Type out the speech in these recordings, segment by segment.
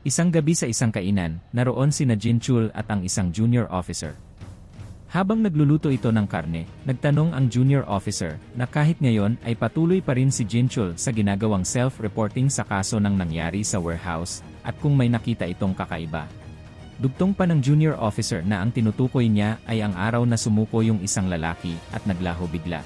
Isang gabi sa isang kainan, naroon sina Jinchul at ang isang junior officer. Habang nagluluto ito ng karne, nagtanong ang junior officer na kahit ngayon ay patuloy pa rin si Jinchul sa ginagawang self-reporting sa kaso ng nangyari sa warehouse at kung may nakita itong kakaiba. Dugtong pa ng junior officer na ang tinutukoy niya ay ang araw na sumuko yung isang lalaki at naglaho bigla.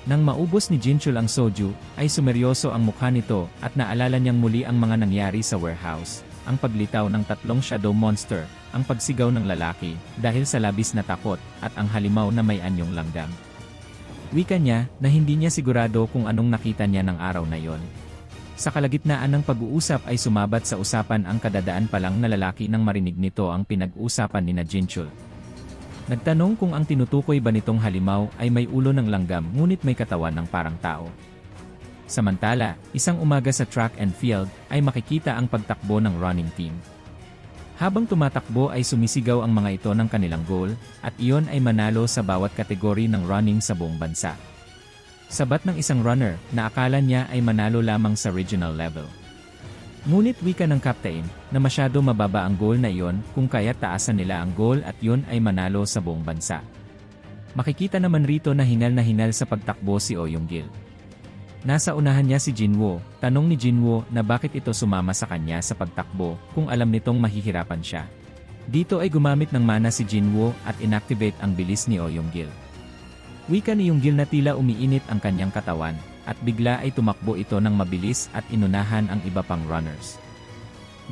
Nang maubos ni Jinchul ang soju, ay sumeryoso ang mukha nito at naalala niyang muli ang mga nangyari sa warehouse, ang paglitaw ng tatlong shadow monster, ang pagsigaw ng lalaki dahil sa labis na takot at ang halimaw na may anyong langgam. Wika niya na hindi niya sigurado kung anong nakita niya ng araw na yon. Sa kalagitnaan ng pag-uusap ay sumabat sa usapan ang kadadaan pa lang na lalaki nang marinig nito ang pinag-uusapan ni Jinchul. Nagtanong kung ang tinutukoy ba nitong halimaw ay may ulo ng langgam ngunit may katawan ng parang tao. Samantala, isang umaga sa track and field ay makikita ang pagtakbo ng running team. Habang tumatakbo ay sumisigaw ang mga ito ng kanilang goal at iyon ay manalo sa bawat kategori ng running sa buong bansa. Sabat ng isang runner na akala niya ay manalo lamang sa regional level. Ngunit wika ng captain na masyado mababa ang goal na iyon kung kaya't taasan nila ang goal at iyon ay manalo sa buong bansa. Makikita naman rito na hinal sa pagtakbo si Oh Young-gil. Nasa unahan niya si Jinwoo, tanong ni Jinwoo na bakit ito sumama sa kanya sa pagtakbo kung alam nitong mahihirapan siya. Dito ay gumamit ng mana si Jinwoo at inactivate ang bilis ni Oh Young-gil. Wika ni Young-gil na tila umiinit ang kanyang katawan, at bigla ay tumakbo ito ng mabilis at inunahan ang iba pang runners.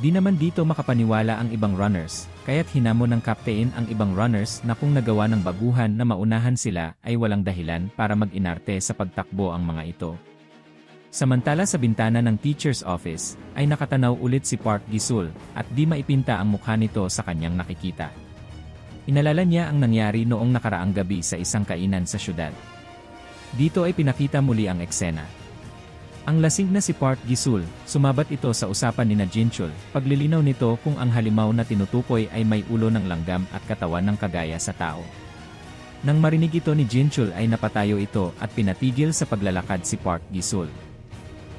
Di naman dito makapaniwala ang ibang runners, kaya't hinamon ng captain ang ibang runners na kung nagawa ng baguhan na maunahan sila ay walang dahilan para mag-inarte sa pagtakbo ang mga ito. Samantala sa bintana ng teacher's office, ay nakatanaw ulit si Park Gi-sul at di maipinta ang mukha nito sa kanyang nakikita. Inalala niya ang nangyari noong nakaraang gabi sa isang kainan sa syudad. Dito ay pinakita muli ang eksena. Ang lasing na si Park Gi-sul, sumabat ito sa usapan ni Jinchul, paglilinaw nito kung ang halimaw na tinutukoy ay may ulo ng langgam at katawan ng kagaya sa tao. Nang marinig ito ni Jinchul ay napatayo ito at pinatigil sa paglalakad si Park Gi-sul.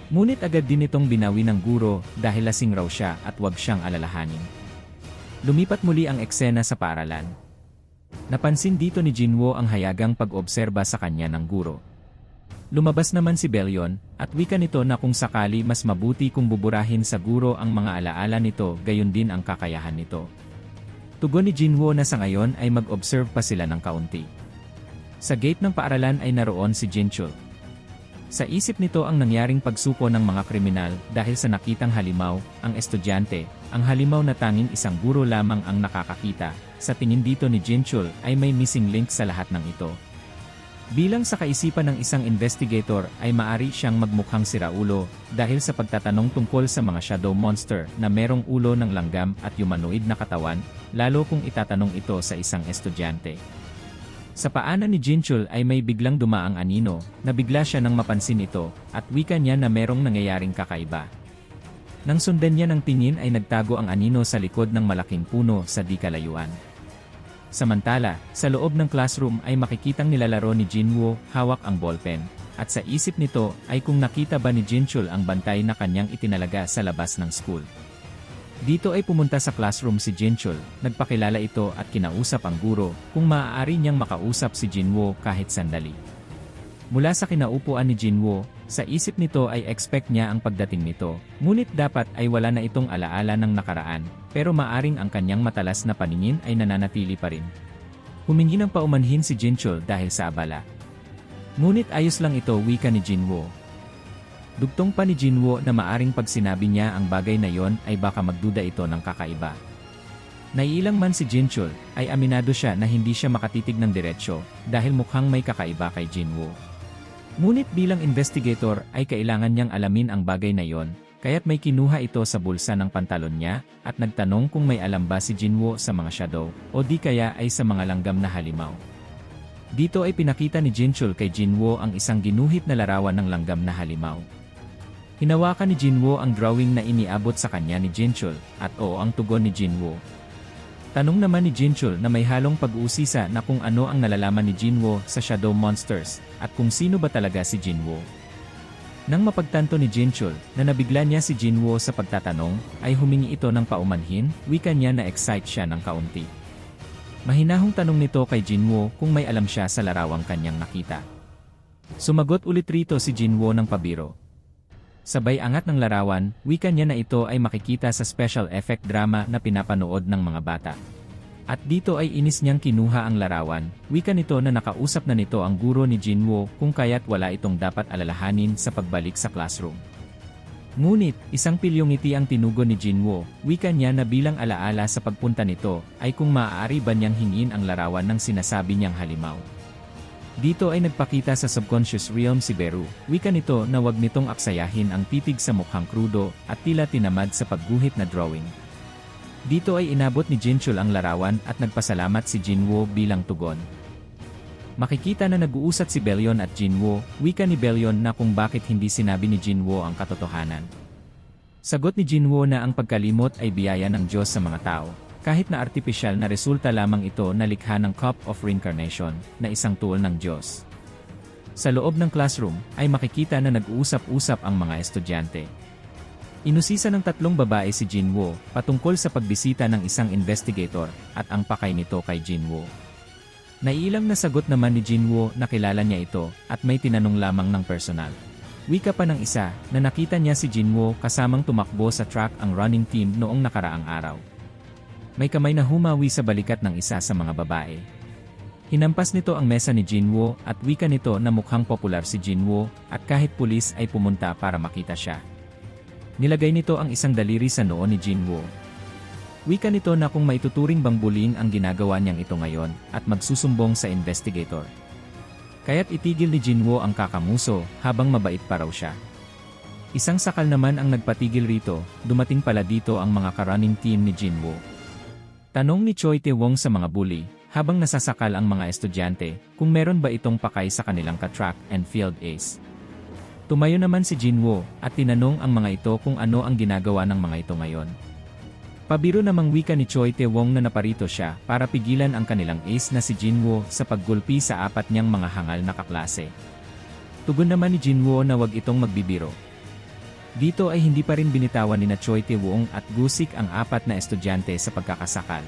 Ngunit agad din itong binawi ng guro dahil lasing raw siya at wag siyang alalahanin. Lumipat muli ang eksena sa paaralan. Napansin dito ni Jinwoo ang hayagang pag-obserba sa kanya ng guro. Lumabas naman si Belyon, at wika nito na kung sakali mas mabuti kung buburahin sa guro ang mga alaala nito gayon din ang kakayahan nito. Tugon ni Jinwoo na sa ngayon ay mag-observe pa sila ng kaunti. Sa gate ng paaralan ay naroon si Jinchul. Sa isip nito ang nangyaring pagsuko ng mga kriminal dahil sa nakitang halimaw, ang estudyante, ang halimaw na tanging isang guro lamang ang nakakakita. Sa tingin dito ni Jinchul ay may missing link sa lahat ng ito. Bilang sa kaisipan ng isang investigator ay maari siyang magmukhang siraulo dahil sa pagtatanong tungkol sa mga shadow monster na merong ulo ng langgam at humanoid na katawan, lalo kung itatanong ito sa isang estudyante. Sa paanan ni Jinchul ay may biglang dumaang anino, na bigla siya nang mapansin ito, at wika niya na merong nangyayaring kakaiba. Nang sundan niya ng tingin ay nagtago ang anino sa likod ng malaking puno sa di kalayuan. Samantala, sa loob ng classroom ay makikitang nilalaro ni Jinwoo, hawak ang ballpen, at sa isip nito ay kung nakita ba ni Jinchul ang bantay na kanyang itinalaga sa labas ng school. Dito ay pumunta sa classroom si Jinchul, nagpakilala ito at kinausap ang guro kung maaari niyang makausap si Jinwoo kahit sandali. Mula sa kinaupuan ni Jinwoo, sa isip nito ay expect niya ang pagdating nito, ngunit dapat ay wala na itong alaala ng nakaraan, pero maaring ang kanyang matalas na paningin ay nananatili pa rin. Humingi ng paumanhin si Jinchul dahil sa abala. Ngunit ayos lang ito, wika ni Jinwoo. Dugtong pa ni Jinwoo na maaring pag sinabi niya ang bagay na yon ay baka magduda ito ng kakaiba. Naiilang man si Jinchul, ay aminado siya na hindi siya makatitig ng diretsyo dahil mukhang may kakaiba kay Jinwoo. Ngunit bilang investigator ay kailangan niyang alamin ang bagay na yon, kaya't may kinuha ito sa bulsa ng pantalon niya at nagtanong kung may alam ba si Jinwoo sa mga shadow o di kaya ay sa mga langgam na halimaw. Dito ay pinakita ni Jinchul kay Jinwoo ang isang ginuhit na larawan ng langgam na halimaw. Hinawakan ni Jinwoo ang drawing na iniabot sa kanya ni Jinchul, at oo ang tugon ni Jinwoo. Tanong naman ni Jinchul na may halong pag-uusisa na kung ano ang nalalaman ni Jinwoo sa Shadow Monsters, at kung sino ba talaga si Jinwoo. Nang mapagtanto ni Jinchul na nabigla niya si Jinwoo sa pagtatanong, ay humingi ito ng paumanhin, wika niya na excite siya ng kaunti. Mahinahong tanong nito kay Jinwoo kung may alam siya sa larawang kanyang nakita. Sumagot ulit rito si Jinwoo ng pabiro. Sabay angat ng larawan, wika niya na ito ay makikita sa special effect drama na pinapanood ng mga bata. At dito ay inis niyang kinuha ang larawan, wika nito na nakausap na nito ang guro ni Jinwoo kung kaya't wala itong dapat alalahanin sa pagbalik sa classroom. Ngunit, isang pilyong ngiti ang tinugon ni Jinwoo, wika niya na bilang alaala sa pagpunta nito, ay kung maaari ba niyang hingin ang larawan ng sinasabi niyang halimaw. Dito ay nagpakita sa subconscious realm si Beru, wika nito na wag nitong aksayahin ang titig sa mukhang krudo at tila tinamad sa pagguhit na drawing. Dito ay inabot ni Jinchul ang larawan at nagpasalamat si Jinwoo bilang tugon. Makikita na nag-uusat si Belyon at Jinwoo, wika ni Belyon na kung bakit hindi sinabi ni Jinwoo ang katotohanan. Sagot ni Jinwoo na ang pagkalimot ay biyaya ng Diyos sa mga tao, kahit na artipisyal na resulta lamang ito na likha ng Cup of Reincarnation, na isang tool ng Diyos. Sa loob ng classroom, ay makikita na nag-uusap-usap ang mga estudyante. Inusisa ng tatlong babae si Jinwoo, patungkol sa pagbisita ng isang investigator, at ang pakay nito kay Jinwoo. Naiilang na sagot naman ni Jinwoo na kilala niya ito, at may tinanong lamang ng personal. Wika pa ng isa, na nakita niya si Jinwoo kasamang tumakbo sa track ang running team noong nakaraang araw. May kamay na humawi sa balikat ng isa sa mga babae. Hinampas nito ang mesa ni Jinwoo at wika nito na mukhang popular si Jinwoo at kahit pulis ay pumunta para makita siya. Nilagay nito ang isang daliri sa noo ni Jinwoo. Wika nito na kung maituturing bang bullying ang ginagawa niyang ito ngayon at magsusumbong sa investigator. Kaya't itigil ni Jinwoo ang kakamuso habang mabait pa raw siya. Isang sakal naman ang nagpatigil rito, dumating pala dito ang mga ka-running team ni Jinwoo. Tanong ni Choi Tae-wong sa mga bully, habang nasasakal ang mga estudyante, kung meron ba itong pakay sa kanilang ka-track and field ace. Tumayo naman si Jinwoo at tinanong ang mga ito kung ano ang ginagawa ng mga ito ngayon. Pabiro namang wika ni Choi Tae-wong na naparito siya para pigilan ang kanilang ace na si Jinwoo sa paggulpi sa apat niyang mga hangal na kaklase. Tugon naman ni Jinwoo na wag itong magbibiro. Dito ay hindi pa rin binitawan ni Choi Tae-wong at Gusik ang apat na estudyante sa pagkakasakal.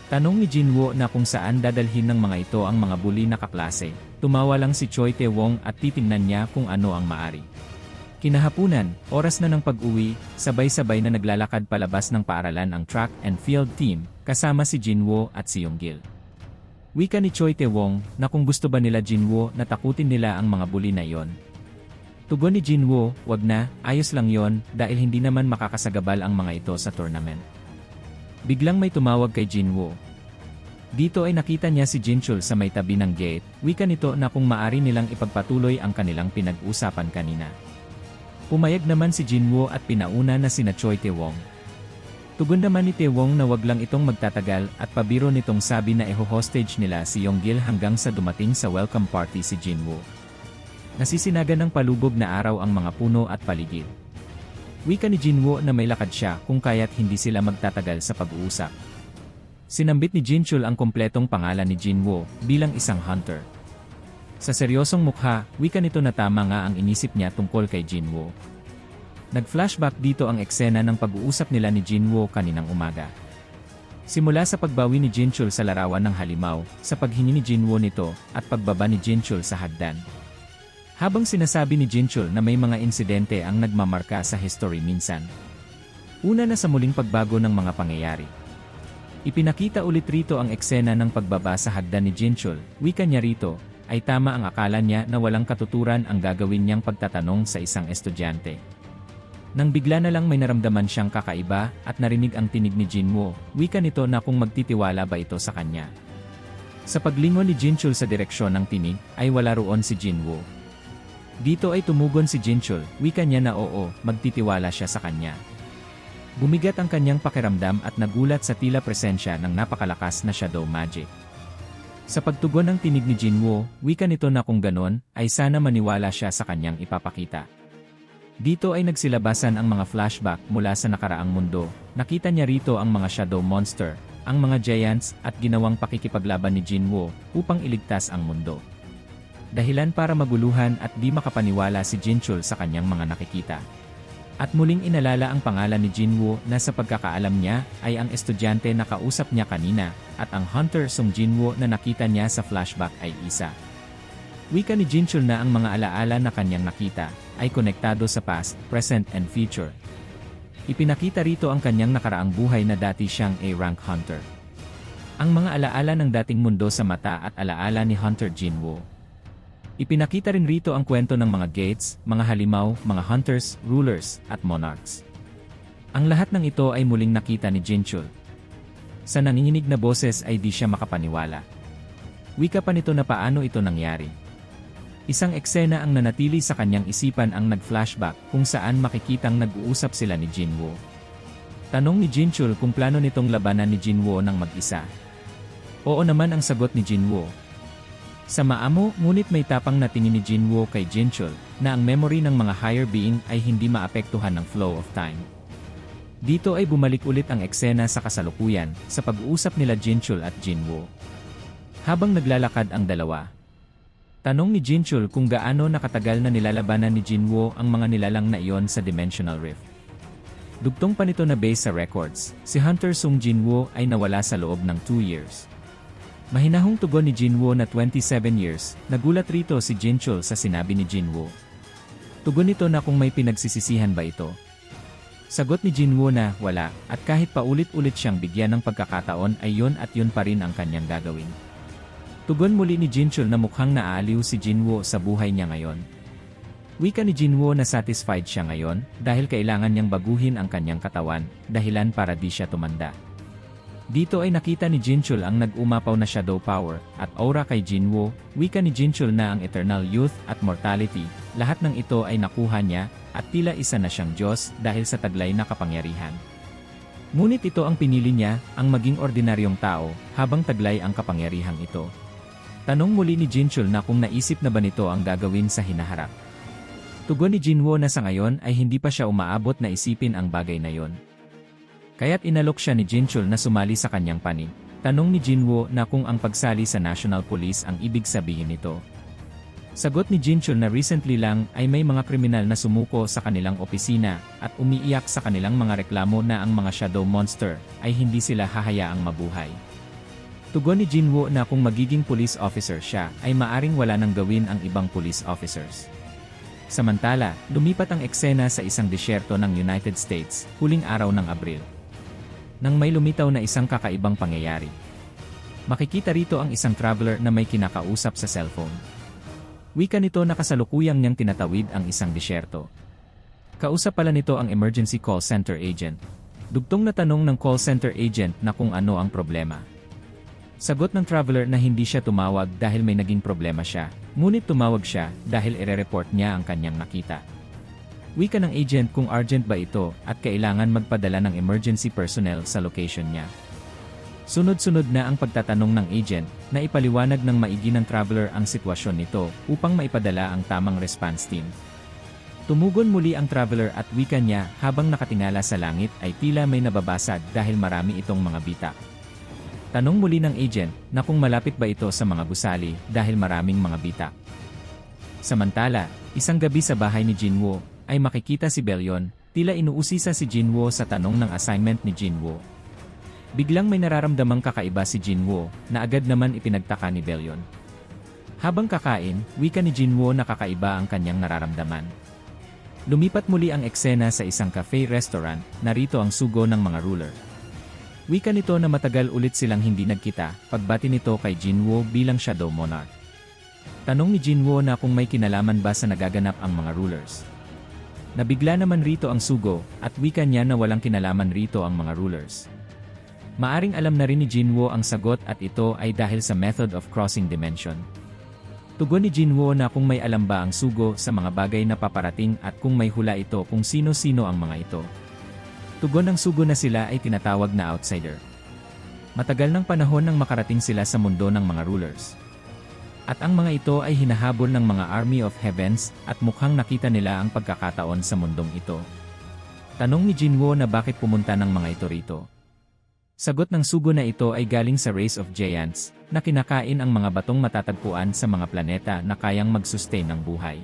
Tanong ni Jinwoo na kung saan dadalhin ng mga ito ang mga bully na kaklase, tumawa lang si Choi Tae-wong at titingnan niya kung ano ang maari. Kinahapunan, oras na ng pag-uwi, sabay-sabay na naglalakad palabas ng paaralan ang track and field team, kasama si Jinwoo at si Yonggil. Wika ni Choi Tae-wong na kung gusto ba nila Jinwoo na takutin nila ang mga bully na iyon. Tugon ni Jinwoo, wag na, ayos lang yon dahil hindi naman makakasagabal ang mga ito sa tournament. Biglang may tumawag kay Jinwoo. Dito ay nakita niya si Jinchul sa may tabi ng gate, wika nito na kung maari nilang ipagpatuloy ang kanilang pinag-usapan kanina. Pumayag naman si Jinwoo at pinauna na sina Choi Tae-wong. Tugon naman ni Tae-wong na wag lang itong magtatagal at pabiro nitong sabi na hostage nila si Yonggil hanggang sa dumating sa welcome party si Jinwoo. Nasisinagan ng palubog na araw ang mga puno at paligid. Wika ni Jinwoo na may lakad siya kung kaya't hindi sila magtatagal sa pag-uusap. Sinambit ni Jinchul ang kompletong pangalan ni Jinwoo bilang isang hunter. Sa seryosong mukha, wika nito na tama nga ang inisip niya tungkol kay Jinwoo. Nag-flashback dito ang eksena ng pag-uusap nila ni Jinwoo kaninang umaga. Simula sa pagbawi ni Jinchul sa larawan ng halimaw, sa paghingi ni Jinwoo nito, at pagbaba ni Jinchul sa hagdan. Habang sinasabi ni Jinchul na may mga insidente ang nagmamarka sa history minsan. Una na sa muling pagbago ng mga pangyayari. Ipinakita ulit rito ang eksena ng pagbaba sa hagdan ni Jinchul, wika niya rito, ay tama ang akala niya na walang katuturan ang gagawin niyang pagtatanong sa isang estudyante. Nang bigla na lang may naramdaman siyang kakaiba at narinig ang tinig ni Jinwoo, wika nito na kung magtitiwala ba ito sa kanya. Sa paglingon ni Jinchul sa direksyon ng tinig, ay wala roon si Jinwoo. Dito ay tumugon si Jinchul, wika niya na oo, magtitiwala siya sa kanya. Bumigat ang kanyang pakiramdam at nagulat sa tila presensya ng napakalakas na shadow magic. Sa pagtugon ng tinig ni Jinwoo, wika nito na kung ganon, ay sana maniwala siya sa kanyang ipapakita. Dito ay nagsilabasan ang mga flashback mula sa nakaraang mundo, nakita niya rito ang mga shadow monster, ang mga giants at ginawang pakikipaglaban ni Jinwoo upang iligtas ang mundo. dahilan para maguluhan at di makapaniwala si Jinchul sa kanyang mga nakikita. At muling inalala ang pangalan ni Jinwoo na sa pagkakaalam niya ay ang estudyante na kausap niya kanina at ang Hunter Sung Jinwoo na nakita niya sa flashback ay isa. Wika ni Jinchul na ang mga alaala na kanyang nakita ay konektado sa past, present and future. Ipinakita rito ang kanyang nakaraang buhay na dati siyang A-rank hunter. Ang mga alaala ng dating mundo sa mata at alaala ni Hunter Jinwoo. Ipinakita rin rito ang kwento ng mga gates, mga halimaw, mga hunters, rulers, at monarchs. Ang lahat ng ito ay muling nakita ni Jinchul. Sa nanginginig na boses ay di siya makapaniwala. Wika pa nito na paano ito nangyari. Isang eksena ang nanatili sa kanyang isipan ang nag-flashback kung saan makikitang nag-uusap sila ni Jinwoo. Tanong ni Jinchul kung plano nitong labanan ni Jinwoo ng mag-isa. Oo naman ang sagot ni Jinwoo. Sa maamo, ngunit may tapang na tingin ni Jinwoo kay Jinchul na ang memory ng mga higher being ay hindi maapektuhan ng flow of time. Dito ay bumalik ulit ang eksena sa kasalukuyan sa pag-uusap nila Jinchul at Jinwoo. Habang naglalakad ang dalawa, tanong ni Jinchul kung gaano nakatagal na nilalabanan ni Jinwoo ang mga nilalang na iyon sa Dimensional Rift. Dugtong pa nito na base sa records, si Hunter Sung Jinwoo ay nawala sa loob ng 2 years. Mahinahong tugon ni Jinwoo na 27 years, nagulat rito si Jinchul sa sinabi ni Jinwoo. Tugon nito na kung may pinagsisisihan ba ito. Sagot ni Jinwoo na wala, at kahit paulit-ulit siyang bigyan ng pagkakataon ay yun at yun pa rin ang kanyang gagawin. Tugon muli ni Jinchul na mukhang naaaliw si Jinwoo sa buhay niya ngayon. Wika ni Jinwoo na satisfied siya ngayon dahil kailangan niyang baguhin ang kanyang katawan, dahilan para di siya tumanda. Dito ay nakita ni Jinchul ang nag-umapaw na shadow power at aura kay Jinwoo. Wika ni Jinchul na ang eternal youth at mortality, lahat ng ito ay nakuha niya at tila isa na siyang Diyos dahil sa taglay na kapangyarihan. Ngunit ito ang pinili niya, ang maging ordinaryong tao, habang taglay ang kapangyarihang ito. Tanong muli ni Jinchul na kung naisip na ba nito ang gagawin sa hinaharap. Tugon ni Jinwoo na sa ngayon ay hindi pa siya umaabot na isipin ang bagay na yon. Kaya't inalok siya ni Jinchul na sumali sa kanyang panig. Tanong ni Jinwoo na kung ang pagsali sa National Police ang ibig sabihin nito. Sagot ni Jinchul na recently lang ay may mga kriminal na sumuko sa kanilang opisina at umiiyak sa kanilang mga reklamo na ang mga shadow monster ay hindi sila hahayaang mabuhay. Tugon ni Jinwoo na kung magiging police officer siya ay maaring wala nang gawin ang ibang police officers. Samantala, lumipat ang eksena sa isang disyerto ng United States, huling araw ng Abril. Nang may lumitaw na isang kakaibang pangyayari. Makikita rito ang isang traveler na may kinakausap sa cellphone. Wika nito na kasalukuyang niyang tinatawid ang isang disyerto. Kausap pala nito ang emergency call center agent. Dugtong na tanong ng call center agent na kung ano ang problema. Sagot ng traveler na hindi siya tumawag dahil may naging problema siya, ngunit tumawag siya dahil ire-report niya ang kanyang nakita. Wika ng agent kung urgent ba ito at kailangan magpadala ng emergency personnel sa location niya. Sunod-sunod na ang pagtatanong ng agent na ipaliwanag ng maigi ng traveler ang sitwasyon nito upang maipadala ang tamang response team. Tumugon muli ang traveler at wika niya habang nakatingala sa langit ay tila may nababasag dahil marami itong mga bitak. Tanong muli ng agent na kung malapit ba ito sa mga gusali dahil maraming mga bitak. Samantala, isang gabi sa bahay ni Jinwoo, ay makikita si Belyon, tila inuusisa si Jinwoo sa tanong ng assignment ni Jinwoo. Biglang may nararamdamang kakaiba si Jinwoo, na agad naman ipinagtaka ni Belyon. Habang kakain, wika ni Jinwoo na kakaiba ang kanyang nararamdaman. Lumipat muli ang eksena sa isang cafe-restaurant, narito ang sugo ng mga ruler. Wika nito na matagal ulit silang hindi nagkita, pagbati nito kay Jinwoo bilang Shadow Monarch. Tanong ni Jinwoo na kung may kinalaman ba sa nagaganap ang mga rulers. Nabigla naman rito ang sugo, at wika niya na walang kinalaman rito ang mga rulers. Maaring alam na rin ni Jinwoo ang sagot at ito ay dahil sa method of crossing dimension. Tugon ni Jinwoo na kung may alam ba ang sugo sa mga bagay na paparating at kung may hula ito kung sino-sino ang mga ito. Tugon ng sugo na sila ay tinatawag na outsider. Matagal ng panahon nang makarating sila sa mundo ng mga rulers. At ang mga ito ay hinahabol ng mga Army of Heavens at mukhang nakita nila ang pagkakataon sa mundong ito. Tanong ni Jinwoo na bakit pumunta ng mga ito rito. Sagot ng sugo na ito ay galing sa Race of Giants, na kinakain ang mga batong matatagpuan sa mga planeta na kayang mag-sustain ng buhay.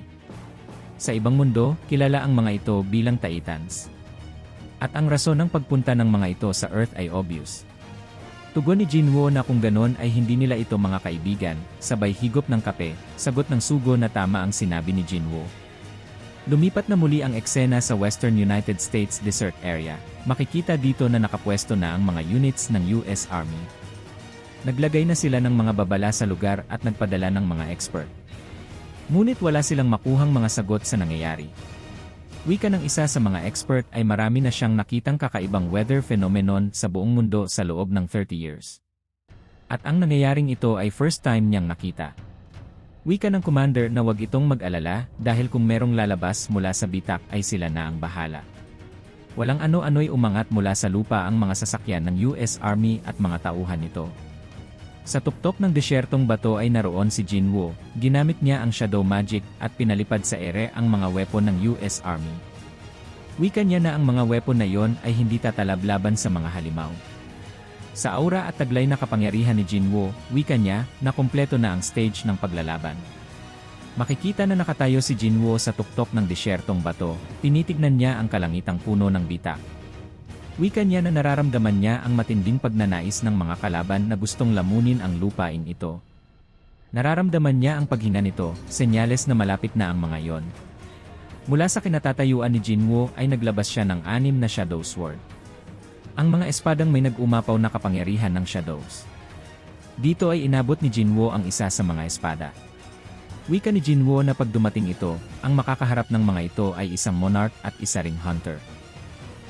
Sa ibang mundo, kilala ang mga ito bilang Titans. At ang rason ng pagpunta ng mga ito sa Earth ay obvious. Tugon ni Jinwoo na kung ganon ay hindi nila ito mga kaibigan, sabay higop ng kape, sagot ng sugo na tama ang sinabi ni Jinwoo. Lumipat na muli ang eksena sa Western United States Desert Area. Makikita dito na nakapwesto na ang mga units ng US Army. Naglagay na sila ng mga babala sa lugar at nagpadala ng mga expert. Ngunit wala silang makuhang mga sagot sa nangyayari. Wika ng isa sa mga expert ay marami na siyang nakitang kakaibang weather phenomenon sa buong mundo sa loob ng 30 years. At ang nangyayaring ito ay first time niyang nakita. Wika ng commander na wag itong mag-alala dahil kung merong lalabas mula sa bitak ay sila na ang bahala. Walang ano-ano'y umangat mula sa lupa ang mga sasakyan ng US Army at mga tauhan nito. Sa tuktok ng desyertong bato ay naroon si Jinwoo, ginamit niya ang shadow magic at pinalipad sa ere ang mga weapon ng US Army. Wika niya na ang mga weapon na yon ay hindi tatalab laban sa mga halimaw. Sa aura at taglay na kapangyarihan ni Jinwoo, wika niya na kumpleto na ang stage ng paglalaban. Makikita na nakatayo si Jinwoo sa tuktok ng desyertong bato, tinitignan niya ang kalangitang puno ng bitak. Wika niya na nararamdaman niya ang matinding pagnanais ng mga kalaban na gustong lamunin ang lupain ito. Nararamdaman niya ang paghina nito, senyales na malapit na ang mga yon. Mula sa kinatatayuan ni Jinwoo ay naglabas siya ng 6 na Shadow Sword. Ang mga espadang may nag-umapaw na kapangyarihan ng Shadows. Dito ay inabot ni Jinwoo ang isa sa mga espada. Wika ni Jinwoo na pag dumating ito, ang makakaharap ng mga ito ay isang monarch at isa ring hunter.